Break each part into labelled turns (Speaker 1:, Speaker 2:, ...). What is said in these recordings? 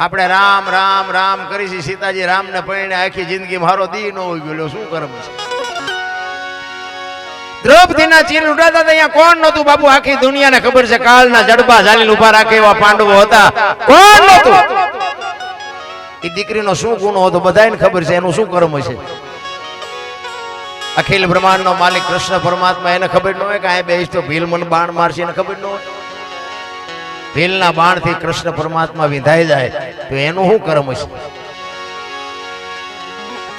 Speaker 1: આપણે રામ રામ રામ કરી સીતાજી રામ ને પરણે આખી જિંદગી મારો દી નો હોય ગયો શું કરમ છે દ્રૌપદીના ચીર ઉડાતા અહીંયા કોણ નતું બાપુ આખી દુનિયાને ખબર છે કાળના જડબા ઝાલીને ઉભા રાખે એવા પાંડવો હતા કોણ નતું એ દીકરીનો શું ગુનો હતો બધાને ખબર છે એનું શું કર્મ છે અખિલ બ્રહ્માંડનો માલિક કૃષ્ણ પરમાત્મા એને ખબર ન હોય કે આ બેસ તો ભીલ મન બાણ મારશે એને ખબર ન હોય ભીલના બાણથી કૃષ્ણ પરમાત્મા વિધાઈ જાય તો એનું શું કર્મ છે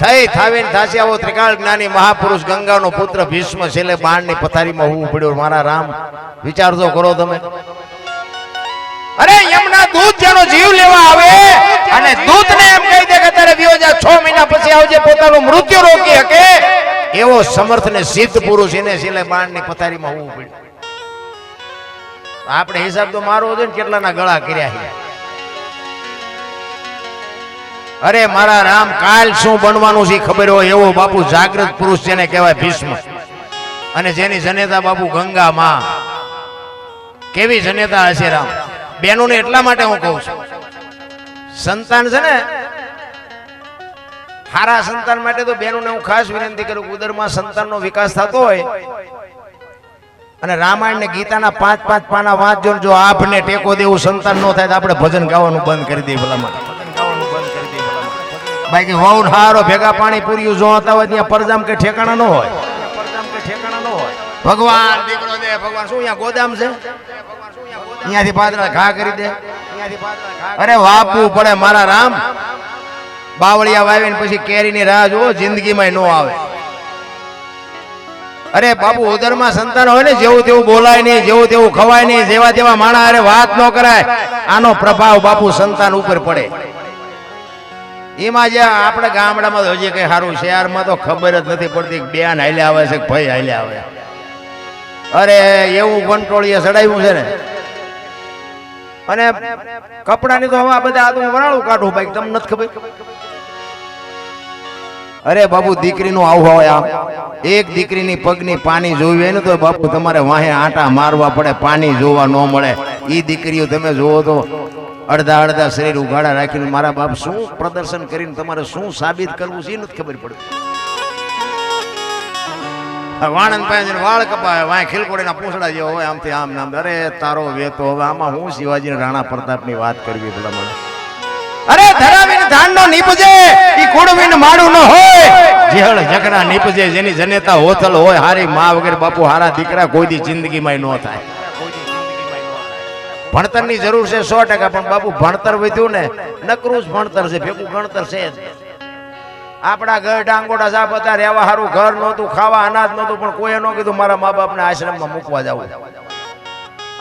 Speaker 1: થઈ થાવીને થાશે આવો ત્રિકાળ જ્ઞાની મહાપુરુષ ગંગાનો પુત્ર ભીષ્મ છેલ્લે બાણની પથારીમાં હોવું પડ્યું મારા રામ વિચારજો કરો તમે અરે યમના દૂત જેનો જીવ લેવા આવે અને દૂતને એમ કહી દે કે તારે વિયો જા 6 મહિના પછી આવજે પોતાનું મૃત્યુ રોકી શકે એવો સમર્થ ને સિદ્ધ પુરુષ એને છેલ્લે બાણની પથારીમાં હોવું પડ્યું આપણે હિસાબ તો મારો છે ને કેટલાના ગળા કર્યા છે અરે મારા રામ કાલ શું બનવાનું છે ખબર હોય એવો બાપુ જાગૃત પુરુષ જેને કહેવાય ભીષ્મ અને જેની જનેતા બાપુ ગંગા માં કેવી જનેતા હશે રામ બેનોને એટલા માટે હું કહું છું સંતાન છે ને હારા સંતાન માટે તો બેનોને હું ખાસ વિનંતી કરું ઉદરમાં સંતાનનો વિકાસ થતો હોય અને રામાયણ ને ગીતાના 5-5 પાના વાંચજો જો આપને ટેકો દેવું સંતાન નો થાય તો આપણે ભજન ગાવાનું બંધ કરી દઈએ ભલામાં બાકી વહુ હારો ભેગા પાણી પૂર્યું જો હતા હોય ત્યાં પરજામ કે ઠેકાણા ન હોય ભગવાન દીકરો દે ભગવાન શું અહીંયા ગોદામ છે અહીંયાથી પાદરા ઘા કરી દે અરે વાપવું પડે મારા રામ બાવળિયા વાવીને પછી કેરીની રાહ જુઓ જિંદગીમાં ન આવે અરે બાપુ ઉદરમાં સંતાન હોય ને જેવું તેવું બોલાય નહીં જેવું તેવું ખવાય નહીં જેવા તેવા માણા અરે વાત ન કરાય આનો પ્રભાવ બાપુ સંતાન ઉપર પડે એમાં જે આપણે ગામડામાં તો હજી કઈ સારું શહેરમાં તો ખબર જ નથી પડતી બેન હાલે આવે છે ભાઈ હાલે આવે અરે એવું કંટ્રોલીએ ચડાવ્યું છે ને અને કપડાની તો હવે આ બધા આ તો વરાળું કાઢું ભાઈ તમને નથી ખબર અરે બાપુ દીકરીનું આવું હોય આમ એક દીકરીની પગની પાણી જોવી હોય ને તો બાપુ તમારે વાહે આટા મારવા પડે પાણી જોવા ન મળે ઈ દીકરીઓ તમે જોવો તો અડધા અડધા શરીર ઉઘાડા રાખીને મારા બાપ શું પ્રદર્શન કરીને તમારે શું સાબિત કરવું છે એ નથી ખબર પડતી વાણંદ પાસે વાળ કપાવે વાય ખીલકોડીના પૂંછડા જેવો હોય આમથી આમ નામ અરે તારો વેતો હવે આમાં હું શિવાજી રાણા પ્રતાપની વાત કરવી પેલા મને અરે ધરાવીને ધાન નો નીપજે ઈ કુડવીને માડું ન હોય જેહળ જગડા નીપજે જેની જનેતા હોથલ હોય હારી માં વગર બાપુ હારા દીકરા કોઈ દી જિંદગીમાં ન થાય ભણતરની જરૂર છે 100% પણ બાપુ ભણતર વધ્યું ને નકરું જ ભણતર છે ભેગું ગણતર છે જ આપણા ઘર ડાંગોડા સાપ હતા રહેવા સારું ઘર નહોતું ખાવા અનાજ નહોતું પણ કોઈએ ન કીધું મારા મા બાપને આશ્રમમાં મૂકવા જવું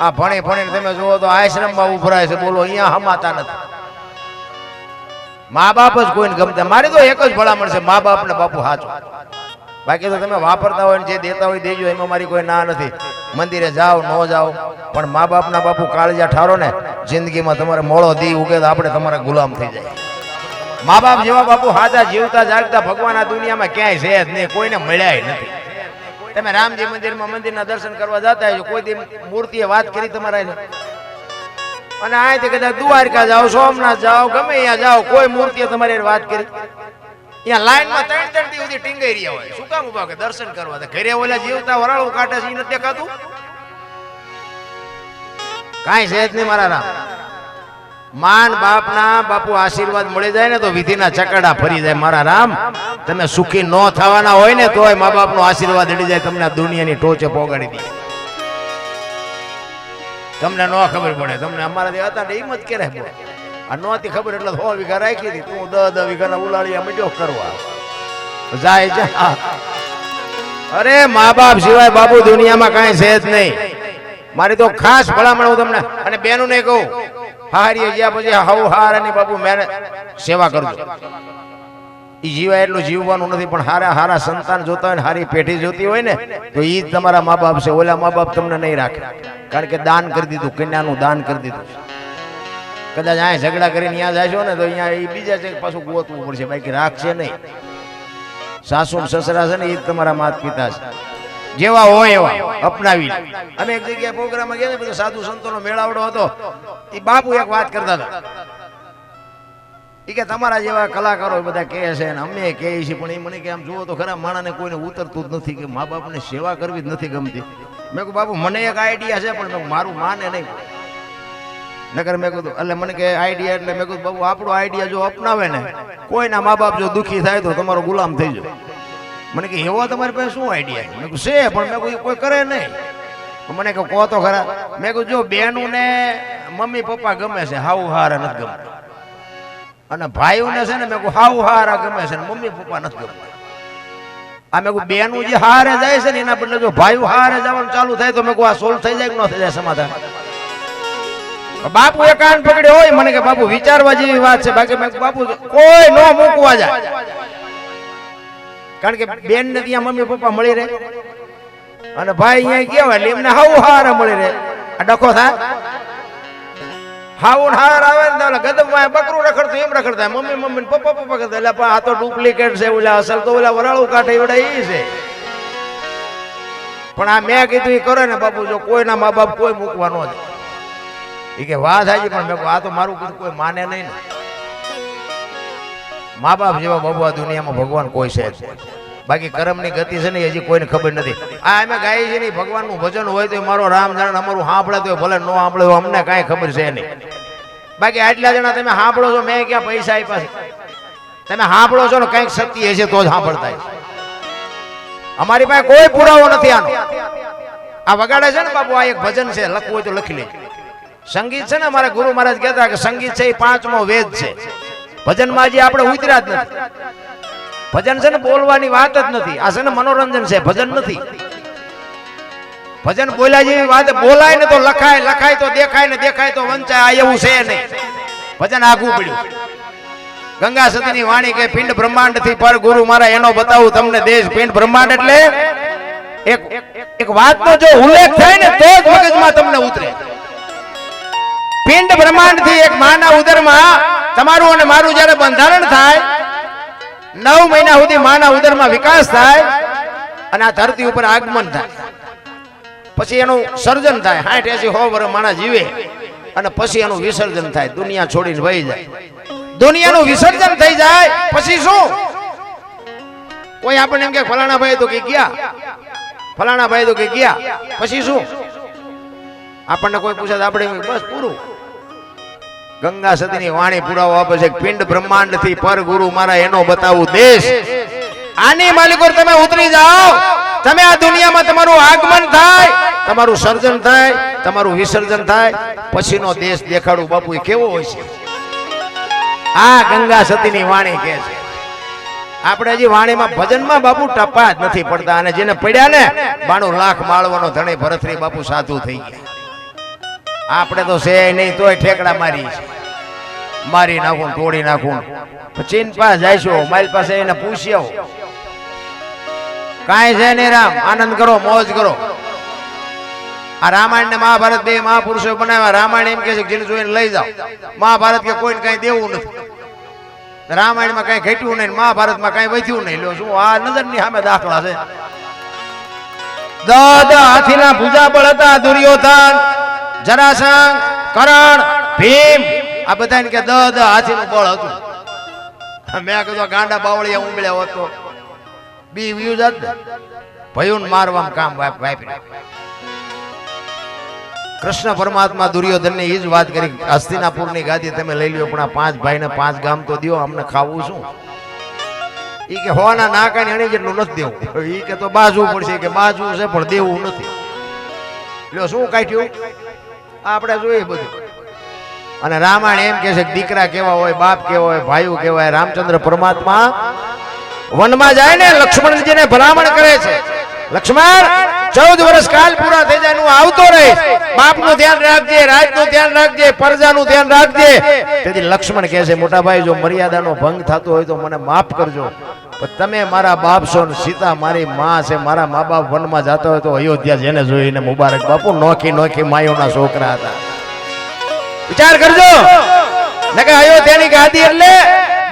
Speaker 1: આ ભણી ભણીને તમે જુઓ તો આશ્રમમાં ઉભરાય છે બોલો અહીંયા હમાતા નથી મા બાપ જ કોઈને ગમતા મારી તો એક જ ભલામણ છે મા બાપ ને બાપુ હાચો બાકી તો તમે વાપરતા હોય ને જે દેતા હોય દેજો એમાં મારી કોઈ ના નથી મંદિરે જાઓ ન જાઓ પણ મા બાપના બાપુ કાળજા ઠારો ને જિંદગીમાં તમારે મોળો દી ઉગે તો આપણે તમારા ગુલામ થઈ જાય મા બાપ જેવા બાપુ હાજા જીવતા જાગતા ભગવાન આ દુનિયામાં ક્યાંય છે જ નહીં કોઈને મળ્યા નથી તમે રામજી મંદિરમાં મંદિરના દર્શન કરવા જતા હોય કોઈ દી મૂર્તિએ વાત કરી તમારા અને અહીંથી કદાચ દ્વારકા જાઓ સોમનાથ જાઓ ગમે અહીંયા જાઓ કોઈ મૂર્તિએ તમારી વાત કરી અહીંયા લાઈનમાં 3 દી સુધી ટીંગાઈ રહ્યા હોય શું કામ ઉભા કે દર્શન કરવા ઘરે ઓલા જીવતા વરાળું કાઢે છે એ નથી દેખાતું કાંઈ છે જ નહીં મારા રામ માન બાપના બાપુ આશીર્વાદ મળી જાય ને તો વિધિના ચકડા ફરી જાય મારા રામ તમે સુખી ન થવાના હોય ને તોય મા બાપનો આશીર્વાદ અડી જાય તમને દુનિયાની ટોચે પોગાડી દે તમને ન ખબર પડે તમને અમારા હતા ને હિંમત કરે આ નહોતી ખબર એટલે 100 વીઘા રાખી હતી તું 10 વીઘાના ઉલાળિયા મડ્યો કરવા જાય જા અરે મા બાપ સિવાય બાપુ દુનિયામાં કાંઈ છે જ નહીં મારી તો ખાસ ભલામણ હું તમને અને બેનું ને કહું હારીએ ગયા પછી હાવ હારાની બાપુ મેને સેવા કરજો ઈ જીવાય એટલું જીવવાનું નથી પણ હારા હારા સંતાન જોતા હોય ને હારી પેઢી જોતી હોય ને તો ઈ જ તમારા મા બાપ છે ઓલા મા બાપ તમને નહીં રાખે કારણ કે દાન કરી દીધું કન્યાનું દાન કરી દીધું કદાચ અહીંયા ઝઘડા કરીને ત્યાં જાશો ને તો અહીંયા એ બીજા છે પાછું ગોતવું પડશે બાકી રાખશે નહીં સાસુ સસરા છે ને એ જ તમારા માતા પિતા છે જેવા હોય એવા અપનાવી અમે એક જગ્યાએ પ્રોગ્રામમાં ગયા ને બધો સાધુ સંતોનો મેળાવડો હતો એ બાપુ એક વાત કરતા હતા એ કે તમારા જેવા કલાકારો બધા કહે છે ને અમે કહે છે, પણ એ મને કે આમ જુઓ તો ખરા માણાને કોઈને ઉતરતું જ નથી કે મા બાપને સેવા કરવી જ નથી ગમતી. મેં કહું બાપુ મને એક આઈડિયા છે, પણ મારું માને નહીં. નકર મેં કીધું એટલે મને કે આઈડિયા એટલે મેં કીધું બાબુ આપણો આઈડિયા જો અપનાવે ને કોઈના મા બાપ જો દુઃખી થાય તો તમારો ગુલામ થઈ જાય. મને કે એવો તમારી પાસે શું આઈડિયા? મેં કહ્યું છે, પણ મેં કહ્યું કોઈ કરે નહીં. મને કહું કહો તો ખરા. મેં કહ્યું જો બેનું ને મમ્મી પપ્પા ગમે છે, હાઉ હારા નથી ગમતા, અને ભાઈઓને છે ને મેં કહું હાઉ હારા ગમે છે, મમ્મી પપ્પા નથી ગમતા. આ મેં કહું બેનું જે હારે જાય છે ને એના બદલે જો ભાઈઓ હારે જવાનું ચાલુ થાય તો મેં કહું આ સોલ્વ થઈ જાય કે ન થઈ જાય સમાધાન? બાપુ એ કાન પકડ્યો હોય. મને કે બાપુ વિચારવા જેવી વાત છે, બાકી મેં બાપુ કોઈ નો મૂકવા જાય, કારણ કે બેન ને ત્યાં મમ્મી પપ્પા મળી રહે અને ભાઈ અહીંયા ગયા હોય એટલે એમને હાવ હારા મળી રહે. આ ડખો થાય હાવ હાર આવે ને ગદબમાં બકરું રખડતું એમ રખડતા મમ્મી મમ્મી પપ્પા પપ્પા કરતા. એટલે આ તો ડુપ્લિકેટ છે, ઓલા અસલ તો ઓલા વરાળું કાઢે એવડા એ છે. પણ આ મેં કીધું એ કરે ને બાપુ જો કોઈના મા બાપ કોઈ મૂકવા ન જાય. એ કે વાત સાચી, પણ મેં આ તો મારું કીધું કોઈ માને નહીં ને. મા બાપ જેવા બાબુ આ દુનિયામાં ભગવાન કોઈ છે જ. બાકી કર્મની ગતિ છે ને હજી કોઈને ખબર નથી. આ અમે ગાય છે નહીં, ભગવાનનું ભજન હોય તો મારો રામ જાણ અમારું સાંભળે તો ભલે ન સાંભળે તો અમને કાંઈ ખબર છે નહીં. બાકી આટલા જણા તમે સાંભળો છો, મેં ક્યાં પૈસા આપ્યા છે? તમે સાંભળો છો ને કંઈક સત્ય હશે તો જ સાંભળતા. અમારી પાસે કોઈ પુરાવો નથી આનો. આ વગાડે છે ને બાપુ, આ એક ભજન છે, લખવું હોય તો લખી લેજો. સંગીત છે ને અમારા ગુરુ મહારાજ કહેતા કે સંગીત છે એ 5મો વેદ છે. ભજનમાં હજી આપણે ઉતર્યા જ નથી. ભજન છે ને બોલવાની વાત જ નથી, આ છે ને મનોરંજન છે, ભજન નથી. ભજન બોલ્યા જેવી વાત, બોલાય ને તો લખાય, લખાય તો દેખાય ને દેખાય તો વંચાય. આ એવું છે નહીં. ભજન આઘું પડ્યું. ગંગા સતીની વાણી કે પિંડ બ્રહ્માંડ થી પર ગુરુ મારા એનો બતાવું તમને દેશ. પિંડ બ્રહ્માંડ એટલે એક વાતનો જો ઉલ્લેખ થાય ને તો જ મગજમાં તમને ઉતરે. પિંડ બ્રહ્માંડ થી એક માના ઉદરમાં તમારું અને મારું જયારે બંધારણ થાય, 9 મહિના સુધી માના ઉદરમાં વિકાસ થાય અને આ ધરતી ઉપર આગમન થાય, પછી એનું સર્જન થાય. 60-80 વર્ષ માણા જીવે અને પછી એનું વિસર્જન થાય, દુનિયા છોડીને વહી જાય. દુનિયાનું વિસર્જન થઈ જાય પછી શું? કોઈ આપણને એમ કે ફલાણા ભાઈ તો કે ગયા, ફલાણા ભાઈ તો કે ગયા, પછી શું? આપણને કોઈ પૂછે આપણે બસ પૂરું. ગંગા સતીની વાણી પુરાવો આપે છે. પિંડ બ્રહ્માંડ થી પર ગુરુ મારા એનો બતાવું દેશ. આની માલિકો તમે ઉતરી જાઓ, તમે આ દુનિયામાં તમારું આગમન થાય, તમારું સર્જન થાય, તમારું વિસર્જન થાય, પછીનો દેશ દેખાડું બાપુ એ કેવો હોય છે. આ ગંગા સતીની વાણી કહે છે. આપણે હજી વાણીમાં ભજનમાં બાપુ ટપા જ નથી પડતા, અને જેને પડ્યા ને 92 લાખ માળવાનો ધણી ભરતરી બાપુ સાધુ થઈ ગયા. આપણે તો છે નહીં તોય ઠેકડા મારી નાખું, તોડી નાખું. ચીન પાસે જઈશું, મારી પાસે એને પૂછી આવો, કાંઈ છે નહીં રામ, આનંદ કરો, મોજ કરો. આ રામાયણ ને મહાભારત બે મહાપુરુષો બનાવ્યા. રામાયણ એમ કે છે જેને જોઈને લઈ જાઓ, મહાભારત કે કોઈને કઈ દેવું નથી. રામાયણમાં કઈ ઘટ્યું નહીં, મહાભારતમાં કઈ વધ્યું નહીં. લો શું આ નજરની સામે દાખલા છે. દદ હાથીના ભુજાબળ હતા. દુર્યોધન, જરાસંઘ, કરણ, ભીમ, આ બધાને કે દદ હાથીનું બળ હતું. મેં કીધું ગાંડા બાવળિયા ઉંબળ્યા હોત તો બી વ્યુ જાત ભયુન મારવામાં કામ વાપર્યું. કૃષ્ણ પરમાત્મા દુર્યોધનને એ જ વાત કરી, હસ્તિનાપુરની ગાદી તમે લઈ લ્યો, પણ આ 5 ભાઈને 5 ગામ તો દો, અમને ખાવું શું? ઈ કે હોના નાકાની અણી જેટલું નથી દેવું. ઈ કે તો બાજવું પડશે, કે બાજવું છે પણ દેવું નથી. લ્યો શું કાઢ્યું આપણે જોઈએ બધું. અને રામાયણ એમ કે છે કે દીકરા કેવા હોય, બાપ કેવા હોય, ભાઈઓ કેવા હોય. રામચંદ્ર પરમાત્મા વનમાં જાય ને લક્ષ્મણજીને ભલામણ કરે છે, લક્ષ્મણ 14 વર્ષ કાલ પૂરા થઈ જાય, હું આવતો રહીશ. બાપનું ધ્યાન રાખજે, રાજનું ધ્યાન રાખજે, પ્રજાનું ધ્યાન રાખજે. તેથી લક્ષ્મણ કહે છે મોટા ભાઈ જો મર્યાદાનો ભંગ થતો હોય તો મને માફ કરજો, પણ તમે મારા બાપ છો ને સીતા મારી માં છે, મારા મા બાપ વનમાં જતા હોય તો અયોધ્યા જેને જોઈને મુબારક. બાપુ નોખી નોખી માયોના છોકરા હતા. વિચાર કરજો ને કે અયોધ્યાની ગાદી એટલે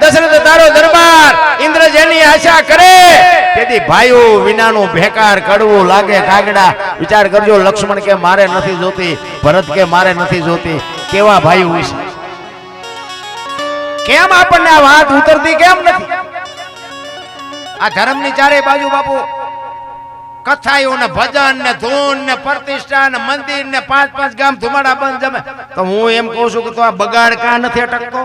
Speaker 1: દશરથ તારો દરબાર, ઇન્દ્ર જેની આશા કરે તેથી ભાઈઓ વિનાનું ભેકાર કડવું લાગે કાગડા. વિચાર કરજો લક્ષ્મણ કે મારે નથી જોતી, ભરત કે મારે નથી જોતી. કેવા ભાઈઓ વિશે કેમ આપણને આ વાત ઉતરતી કેમ નથી? આ ધર્મની ચારે બાજુ બાપુ કથાઓ ને ભજન ને ધૂન ને પ્રતિષ્ઠા ને મંદિર ને 5-5 ગામ ધુમાડા બંધ જમે. તો હું એમ કહું છું કે તો આ બગાડ કાં નથી અટકતો?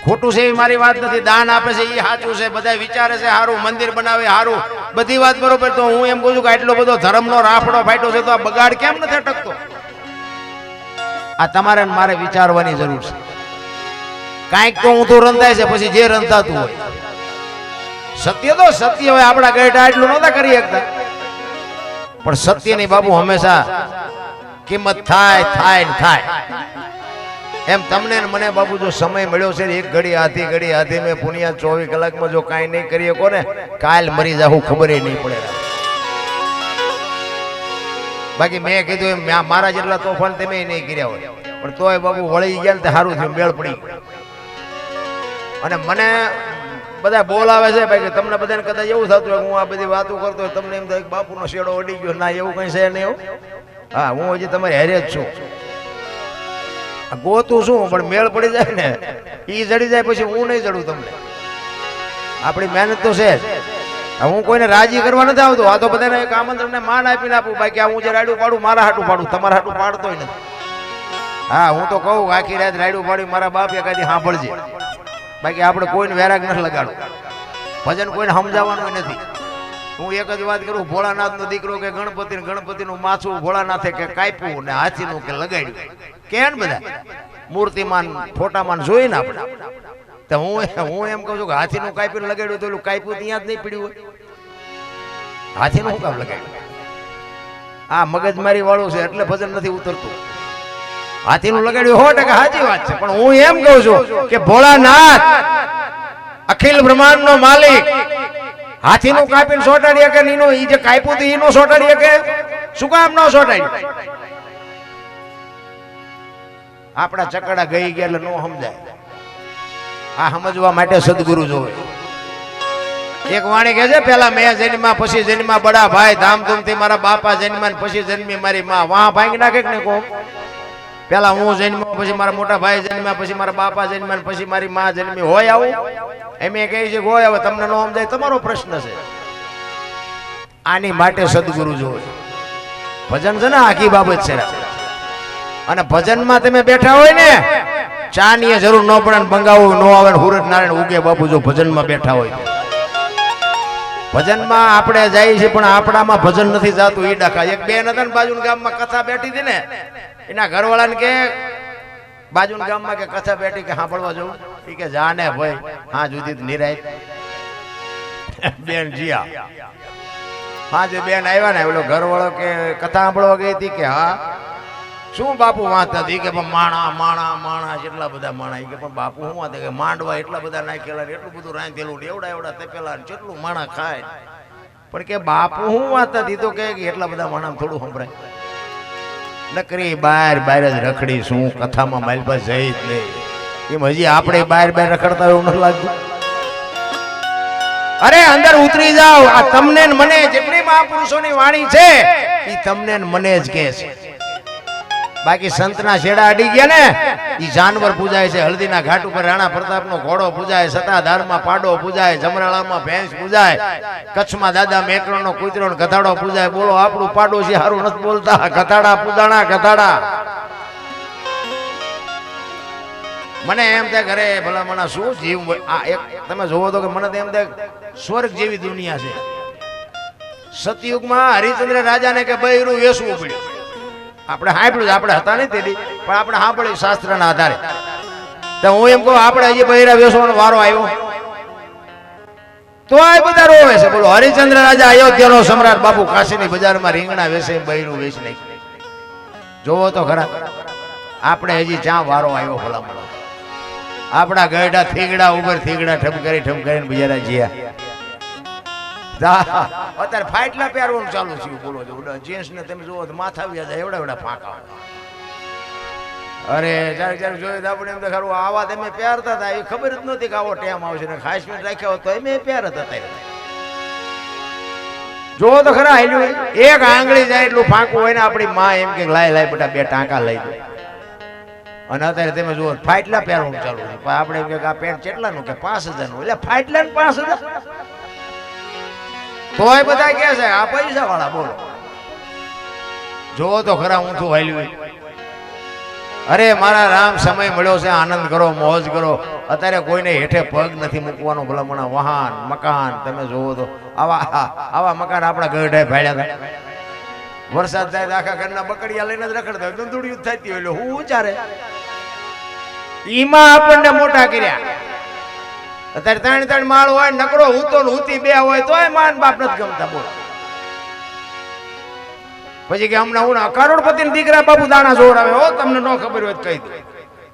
Speaker 1: ખોટું છે એવી મારી વાત નથી. દાન આપે છે એ સાચું છે, બધા વિચારે છે સારું, મંદિર બનાવે સારું, બધી વાત બરોબર. તો હું એમ કહું છું કે આટલો બધો ધર્મનો રાફડો ફાટ્યો છે તો આ બગાડ કેમ નથી અટકતો? આ તમારે મારે વિચારવાની જરૂર છે. કાંઈક તો ઊંધું રંધાય છે, પછી જે રંધાતું હોય સત્ય તો સત્ય હોય. આપણા ગઢા એટલું નહોતા કરી શકતા, પણ સત્યની બાબુ હંમેશા કિંમત થાય થાય ને થાય. એમ તમને ને મને બાબુ જો સમય મળ્યો છે, એક ઘડી હાથી મેં પુનિયા 24 કલાકમાં જો કાંઈ નહીં કરી શકો ને, કાલ મરી જાઉં ખબર નહીં પડે. બાકી મેં કીધું એમ મારા જેટલા તોફાન તમે નહીં કર્યા હોય, પણ તોય બાબુ વળી ગયા ને તો સારું થયું, મેળ પડી. અને મને બધા બોલાવે છે ભાઈ, તમને બધાને કદાચ એવું થતું હોય હું આ બધી વાતો કરતો હોય, તમને એમ થાય બાપુનો શેડો અડી ગયો. ના, એવું કઈ છે નહીં એવું. હા, હું હજી તમારી હારે જ છું. ગોતું શું, પણ મેળ પડી જાય ને, ઈ જડી જાય પછી હું નહીં જડું તમને. આપણી મહેનત તો છે જ. હું કોઈને રાજી કરવા નથી આવતો. આ તો બધાને એક આમંત્રણ ને માન આપીને આપું. બાકી હું જે રાયડું પાડું મારા હાટું પાડું, તમારા હાટું પાડતો નથી. હા, હું તો કહું આખી રાત રાયડું પાડ્યું મારા બાપ એકાદી સાંભળજે. બાકી આપણે કોઈને વેરાગ નથી લગાડવું, ભજન કોઈને સમજાવવાનું નથી. હું એક જ વાત કરું, ભોળાનાથનો દીકરો કે ગણપતિનું માથું ભોળાનાથે કે કાપ્યું ને હાથીનું કે લગાડ્યું કે ને બધા મૂર્તિમાન ફોટામાન જોઈને આપણે. તો હું એમ કહું છું કે હાથીનું કાપ્યું લગાડ્યું તો એલું કાપ્યું ત્યાં જ નહીં પીડ્યું હોય. હાથીનું શું કામ લગાડ્યું? આ મગજમારી વાળું છે એટલે ભજન નથી ઉતરતું. હાથીનું લગાડ્યું 100% સાચી વાત છે, પણ હું એમ કહું છું કે ભોળાનાથ અખિલ બ્રહ્માંડ નો માલિક હાથીનું કાપીને સોટાડી કે નીનો ઈ જે કાપ્યું હતું ઈનો સોટાડી કે શું કામ ન સોટાડ્યું? આપણા ચકડા ગઈ ગયા એટલે નો સમજાય. આ સમજવા માટે સદગુરુ જોવે. એક વાણી કહે છે, પેલા મેં જન્મા પછી જન્મા બડા ભાઈ, ધામધૂમથી મારા બાપા જન્મા પછી જન્મી મારી માં. વાહ ભાંગી નાખે કે ને કોમ. પેલા હું જન્મ્યો પછી મારા મોટા ભાઈ જન્મ્યા પછી મારા બાપા જન્મ્યા પછી મારી માં જન્મી. હોય આવું? એમ કહે છે હોય. હવે તમને ન સમજાય તમારો પ્રશ્ન છે. આની માટે સદગુરુ જોવે. ભજન છે ને આખી બાબત છે. અને ભજનમાં તમે બેઠા હોય ને, ચા ની જરૂર ન પડે, બંગાવું ન આવે, હુરત નારાયણ ઉગે બાપુ જો ભજનમાં બેઠા હોય. ભજનમાં આપણે જઈએ છીએ પણ આપણામાં ભજન નથી જાતું. ઈ ડખા એક બેન હતા ને બાજુના ગામમાં કથા બેઠી હતી ને, એના ઘરવાળાને કે બાજુના ગામમાં કે કથા બેઠી કે સાંભળવા જવું. એ કે જાને ભાઈ, હા જુદી નિરાય બેન જીયા. હા જે બેન આવ્યા ને ઓલો ઘરવાળો કે કથા સાંભળવા ગઈ હતી કે હા શું બાપુ વાત હતી કે માણા માણા માણા જેટલા બધા માણા. કે પણ બાપુ શું વાત કે માંડવા એટલા બધા નાખેલા ને એટલું બધું રાંધેલું એવડા એવડા તપેલા ને જેટલું માણા ખાય. પણ કે બાપુ શું વાત હતી તો કે એટલા બધા માણા થોડું સંભળાય. નકરી બહાર જ રખડી શું કથામાં મારી પાસે જઈ જ નહીં. એમ હજી આપણે બહાર રખડતા એવું નથી લાગતું? અરે અંદર ઉતરી જાઓ. આ તમને મને જેટલી મહાપુરુષોની વાણી છે એ તમને મને જ કહે છે. બાકી સંતના છેડા અડી ગયા ને એ જાનવર પૂજાય છે. હલ્દીના ઘાટ ઉપર રાણા પ્રતાપનો ઘોડો પૂજાય, સતાધારમાં પાડો પૂજાય, જમરાળામાં ભેંસ પૂજાય, કચ્છમાં દાદા મેકરણનો કૂતરો ને ગધાડો પૂજાય. બોલો આપણું પાડોશી હારું નથી બોલતા, ગધાડા પૂજાણા ગધાડા. મને એમ થાય ઘરે ભલા મને શું જીવ. આ એક તમે જોવો તો કે મને એમ થાય સ્વર્ગ જેવી દુનિયા છે. સતયુગમાં હરિચંદ્ર રાજાને કે બૈરું વેસવું પડ્યું. આપણે સાંભળ્યું, આપણે હતા નહીં તેથી, પણ આપણે સાંભળ્યું શાસ્ત્રના આધારે. તો હું એમ કહું આપણે હજી બૈરા વેસવાનો વારો આવ્યો તો આ બધા રોવે છે. બોલો હરિચંદ્ર રાજા અયોધ્યાનો સમ્રાટ બાપુ કાશીની બજારમાં રીંગણા વેસે બૈરું વેચ નાખ્યું. જોવો તો ખરા આપણે હજી ચા વારો આવ્યો ભલામણ. આપણા ગયડા થીગડા ઉપર થીગડા ઠમકારીને બિચારા જીયા. અત્યારે ફાટલા પહેરવાનું ચાલુ છે. બોલો જેન્ટ્સ ને તમે જુઓ માથા આવ્યા જાય એવડા એવડા ફાંકા. અરે જયારે જોયું આપણે એમ ખરું આવા તમે પહેરતા હતા એ ખબર જ નહોતી કે આવો ટેમ આવશે ને ખાસ મિનિટ રાખ્યા હોત તો એમ પહેરતા હતા. જોવો તો ખરા એક આંગળી જાય એટલું ફાંકું હોય ને આપણી માં એમ કે લાય લાય બેટા બે ટાંકા લઈ દો. અને અત્યારે તમે જુઓ ફાટલા પહેરવાનું ચાલુ છે. પણ આપણે એમ કે આ પેન્ટ કેટલાનું કે 5000 નું, એટલે ફાટલા ને 5000 તોય બધા કે છે આ પૈસા વાળા. બોલો જોવો તો ખરા હું શું વાલ્યું. અરે મારા રામ, સમય મળ્યો છે, આનંદ કરો, મોજ કરો. અત્યારે કોઈને હેઠે પગ નથી મૂકવાનો. ભલામણા વાહન મકાન તમે જોવો તો આવા મકાન આપણા ગઢે ભાડ્યા હતા. વરસાદ થાય તો આખા ઘરના બકડિયા લઈને જ રખડતા હોય, દંદુડિયું થતી હોય. એટલે હું ઉચારે ઈમાં આપણને મોટા કર્યા. અત્યારે 3 માળ હોય, નકરો હૂતો ને હૂતી 2 હોય તોય માન બાપ નથી ગમતા. બોલો પછી કે હમણાં હું કરોડપતિ દીકરા બાપુ દાણા જોડાવે. હો તમને ન ખબર હોય કહી દે.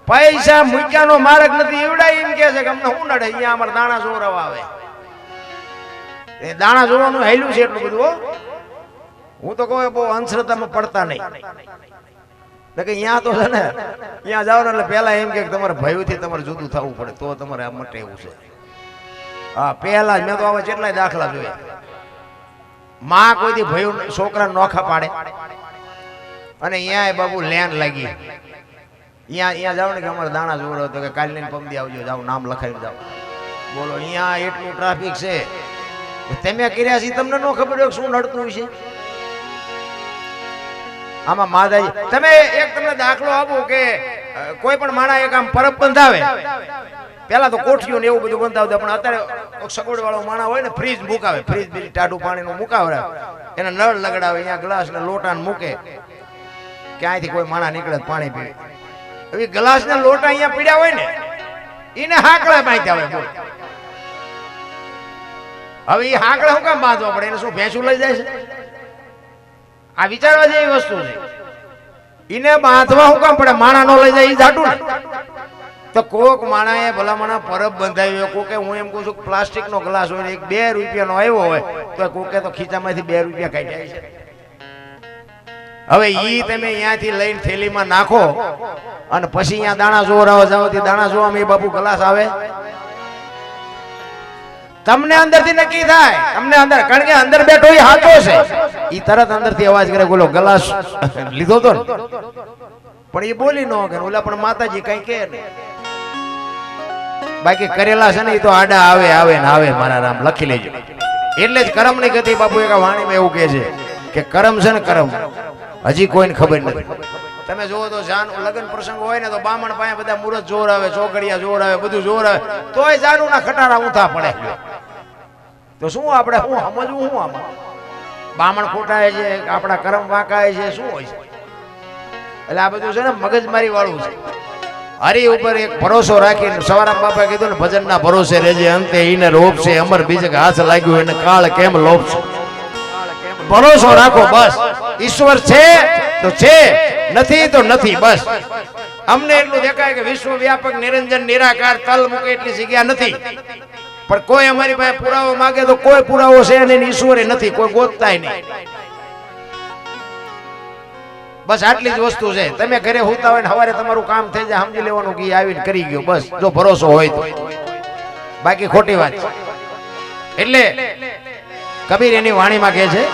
Speaker 1: પૈસા મૂક્યાનો માર્ગ નથી એવડા એમ કે છે કે અમને હું નડે, અહીંયા અમારે દાણા જોરાવા આવે. એ દાણા જોવાનું હેલું છે એટલું બધું. હું તો કહું બહુ અંધશ્રદ્ધામાં પડતા નહીં. કે અહીંયા તો છે ને, અહીંયા જાઓ ને એટલે પેલા એમ કે તમારે ભયથી તમારે જુદું થવું પડે તો તમારે આ મટે એવું છે. હા પેલા મેં તો આવા કેટલાય દાખલા જોયા. માં કોઈથી ભયું છોકરા નોખા પાડે અને અહીંયા બાબુ લેન લાગી. અહીંયા જાવ ને કે અમારે દાણા જોડો તો કે કાલ લઈને પમદી આવજો, જાવ નામ લખાવી જાવ. બોલો અહીંયા એટલું ટ્રાફિક છે. તમે કર્યા છે તમને ન ખબર હોય શું નડતું છે આમાં. માતાજી તમે એક તમને દાખલો આપો કે કોઈ પણ માણા એક આમ પરબ બંધાવે. પેલા તો કોઠીઓ ને એવું બધું બંધાવતા, પણ અત્યારે સગવડ વાળો માણા હોય ને ફ્રીજ મુકાવે. ફ્રીજ બીજી ટાઢું પાણીનું મુકાવે, એને નળ લગડાવે, અહીંયા ગ્લાસ ને લોટા મૂકે. ક્યાંયથી કોઈ માણા નીકળે પાણી પીવે. હવે ગ્લાસ ને લોટા અહીંયા પીડ્યા હોય ને એને હાકડા બાંધ્યા હોય. બોલ હવે એ હાકડા શું કામ બાંધવા પડે? એને શું ભેંસું લઈ જાય છે? આ વિચારવા જેવી વસ્તુ છે. એને બાંધવા શું કામ પડે? માણા નો લઈ જાય એ જાટું ને. તો કોક માણાએ ભલામણા પરબ બંધાવી હોય. કોકે હું એમ કહું છું પ્લાસ્ટિક નો ગ્લાસ હોય, એક 2 રૂપિયાનો આવ્યો હોય તો કોકે તો ખીચામાંથી 2 રૂપિયા કાઢ્યા છે. હવે ઈ તમે અહીંયાથી લઈને થેલીમાં નાખો અને પછી અહીંયા દાણા જોરાવા જાવ, દાણા જોવામાં એ બાપુ ગ્લાસ આવે. તમને અંદરથી નક્કી થાય, તમને અંદર, કારણ કે અંદર બેઠો એ હાથો છે. ઈ તરત અંદરથી અવાજ કરે, બોલો ગ્લાસ લીધો તો, પણ એ બોલી ન કે ઓલા પણ માતાજી કઈ કે નહીં. બાકી કરેલા છે ને એ તો આડા આવે આવે ને આવે. મારા રામ લખી લેજો. એટલે જ કરમ ની ગતિ બાપુ એક વાણીમાં એવું કહે છે કે કરમ છે ને કરમ હજી કોઈને ખબર નથી. તમે જોવો તો લગ્ન પ્રસંગ હોય ને તો બામણ પાસે બધા મુરત જોર આવે, ચોકડિયા જોર આવે, બધું જોર આવે, તોય જાનુ ના ખટારા ઊંધા પડે. તો શું આપણે શું સમજવું? શું આમાં બામણ ખોટાય છે, આપણા કરમ વાંકાય છે, શું હોય છે? એટલે આ બધું છે ને મગજમારી વાળું છે. હરી ઉપર એક ભરોસો રાખીને સવારા બાપા કીધું ને ભજન ના ભરોસે રહેજે, અંતે ઈને રોપ છે અમર બીજે હાથ લાગ્યું એને કાળ કેમ લોપ છે. ભરોસો રાખો બસ. ઈશ્વર છે તો છે, નથી તો નથી. બસ અમને એટલું દેખાય કે વિશ્વ વ્યાપક નિરંજન નિરાકાર તલ મૂકે એટલી જગ્યા નથી. પણ કોઈ અમારી પાસે પુરાવો માંગે તો કોઈ પુરાવો છે નહીં, ઈશ્વરે નથી, કોઈ ગોતતાય નહીં. બસ આટલી જ વસ્તુ છે. તમે ઘરે હોતા હોય ને સવારે તમારું કામ થઈ જાય, સમજી લેવાનું કે આવીને કરી ગયો. બસ જો ભરોસો હોય તો, બાકી ખોટી વાત છે. એટલે કબીર એની વાણીમાં કહે છે